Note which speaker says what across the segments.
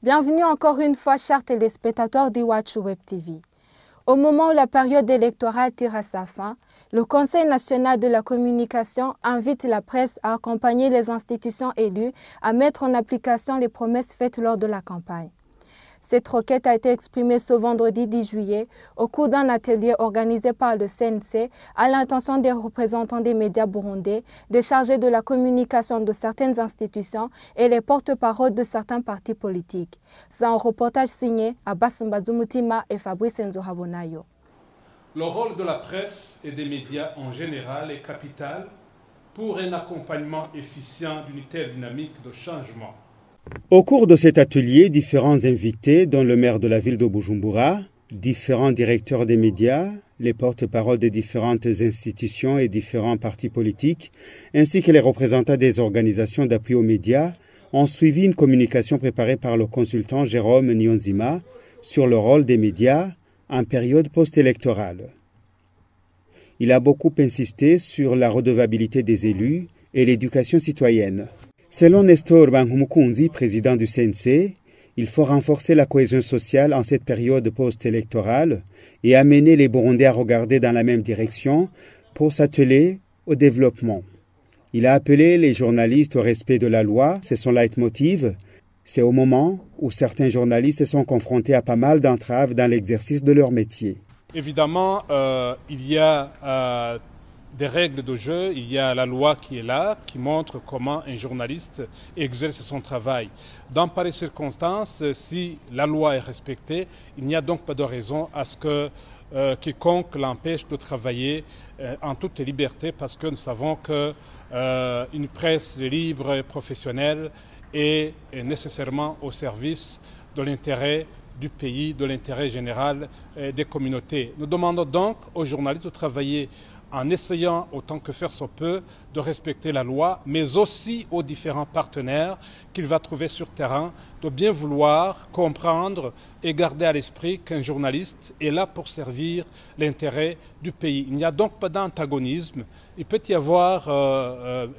Speaker 1: Bienvenue encore une fois, chers téléspectateurs d'Iwachu Web TV. Au moment où la période électorale tire à sa fin, le Conseil national de la communication invite la presse à accompagner les institutions élues à mettre en application les promesses faites lors de la campagne. Cette requête a été exprimée ce vendredi 10 juillet au cours d'un atelier organisé par le CNC à l'intention des représentants des médias burundais, des chargés de la communication de certaines institutions et les porte-paroles de certains partis politiques. C'est un reportage signé Abbas Mbazumutima et Fabrice Nzohabonayo.
Speaker 2: Le rôle de la presse et des médias en général est capital pour un accompagnement efficient d'une telle dynamique de changement.
Speaker 3: Au cours de cet atelier, différents invités, dont le maire de la ville de Bujumbura, différents directeurs des médias, les porte-paroles des différentes institutions et différents partis politiques, ainsi que les représentants des organisations d'appui aux médias, ont suivi une communication préparée par le consultant Jérôme Niyonzima sur le rôle des médias en période post-électorale. Il a beaucoup insisté sur la redevabilité des élus et l'éducation citoyenne. Selon Nestor Bankumukunzi, président du CNC, il faut renforcer la cohésion sociale en cette période post-électorale et amener les Burundais à regarder dans la même direction pour s'atteler au développement. Il a appelé les journalistes au respect de la loi, c'est son leitmotiv. C'est au moment où certains journalistes sont confrontés à pas mal d'entraves dans l'exercice de leur métier.
Speaker 2: Évidemment, il y a des règles de jeu, il y a la loi qui est là, qui montre comment un journaliste exerce son travail. Dans pareilles circonstances, si la loi est respectée, il n'y a donc pas de raison à ce que quiconque l'empêche de travailler en toute liberté, parce que nous savons qu'une presse libre et professionnelle est nécessairement au service de l'intérêt du pays, de l'intérêt général des communautés. Nous demandons donc aux journalistes de travailler en essayant autant que faire se peut de respecter la loi, mais aussi aux différents partenaires qu'il va trouver sur terrain, de bien vouloir comprendre et garder à l'esprit qu'un journaliste est là pour servir l'intérêt du pays. Il n'y a donc pas d'antagonisme. Il peut y avoir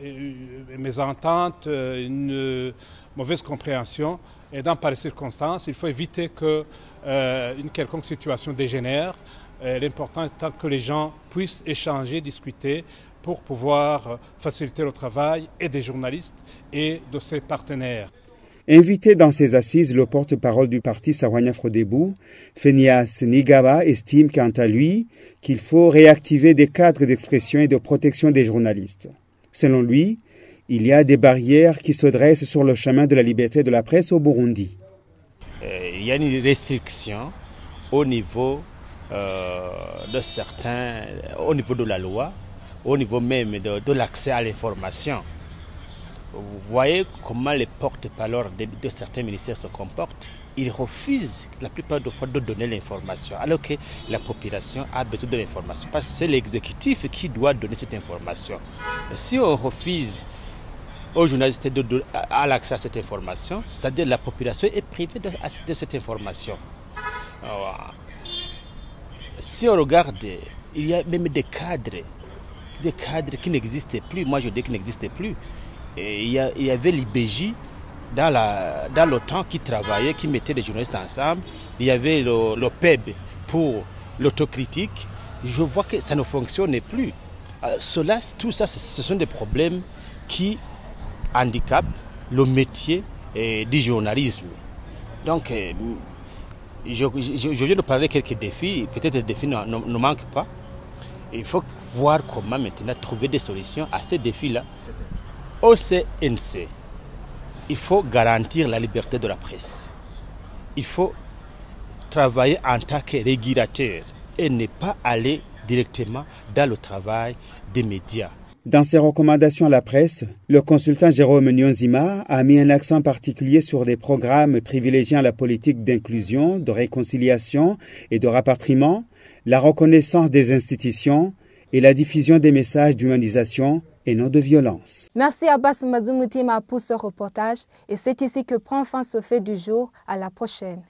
Speaker 2: une mésentente, une mauvaise compréhension, et dans pareilles circonstances, il faut éviter qu'une quelconque situation dégénère. L'important étant que les gens puissent échanger, discuter pour pouvoir faciliter le travail et des journalistes et de ses partenaires.
Speaker 3: Invité dans ces assises, le porte-parole du parti Sahwanya Frodebou, Phineas Nigaba, estime quant à lui qu'il faut réactiver des cadres d'expression et de protection des journalistes. Selon lui, il y a des barrières qui se dressent sur le chemin de la liberté de la presse au Burundi.
Speaker 4: Il y a une restriction au niveau de certains, au niveau de la loi, au niveau même de l'accès à l'information. Vous voyez comment les porte-parole de certains ministères se comportent. Ils refusent la plupart des fois de donner l'information, alors que la population a besoin de l'information, parce que c'est l'exécutif qui doit donner cette information. Si on refuse aux journalistes à l'accès à cette information, c'est-à-dire la population est privée de cette information. Si on regarde, il y a même des cadres qui n'existaient plus. Moi, je dis qu'ils n'existaient plus. Et il y avait l'IBJ dans le temps qui travaillait, qui mettait les journalistes ensemble. Il y avait le PEB pour l'autocritique. Je vois que ça ne fonctionnait plus. Tout ça, ce sont des problèmes qui handicapent le métier du journalisme. Donc, je viens de parler de quelques défis, peut-être les défis ne manquent pas. Il faut voir comment maintenant trouver des solutions à ces défis-là. Au CNC, il faut garantir la liberté de la presse. Il faut travailler en tant que régulateur et ne pas aller directement dans le travail des médias.
Speaker 3: Dans ses recommandations à la presse, le consultant Jérôme Niyonzima a mis un accent particulier sur des programmes privilégiant la politique d'inclusion, de réconciliation et de rapatriement, la reconnaissance des institutions et la diffusion des messages d'humanisation et non de violence.
Speaker 1: Merci Abbas Mbazumutima pour ce reportage et c'est ici que prend fin ce fait du jour. À la prochaine.